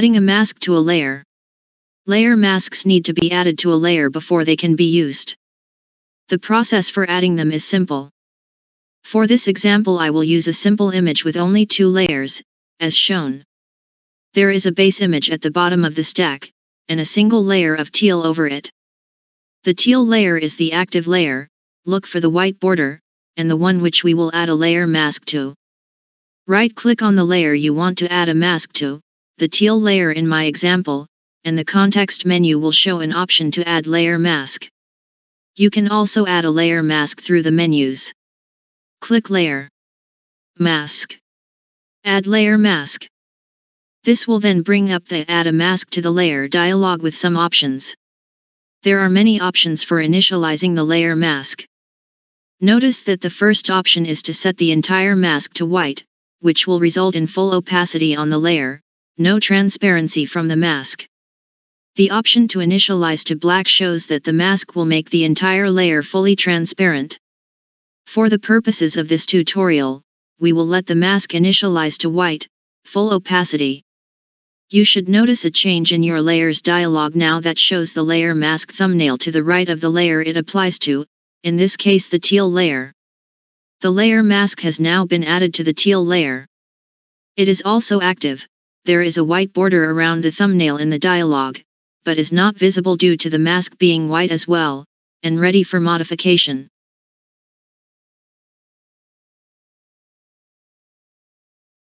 Adding a mask to a layer. Layer masks need to be added to a layer before they can be used. The process for adding them is simple. For this example I will use a simple image with only 2 layers, as shown. There is a base image at the bottom of the stack, and a single layer of teal over it. The teal layer is the active layer, look for the white border, and the one which we will add a layer mask to. Right-click on the layer you want to add a mask to, the teal layer in my example, and the context menu will show an option to add layer mask. You can also add a layer mask through the menus. Click Layer, Mask, Add Layer Mask. This will then bring up the Add a Mask to the Layer dialog with some options. There are many options for initializing the layer mask. Notice that the first option is to set the entire mask to white, which will result in full opacity on the layer, no transparency from the mask. The option to initialize to black shows that the mask will make the entire layer fully transparent. For the purposes of this tutorial, we will let the mask initialize to white, full opacity. You should notice a change in your layers dialog now that shows the layer mask thumbnail to the right of the layer it applies to, in this case the teal layer. The layer mask has now been added to the teal layer. It is also active. There is a white border around the thumbnail in the dialog, but is not visible due to the mask being white as well, and ready for modification.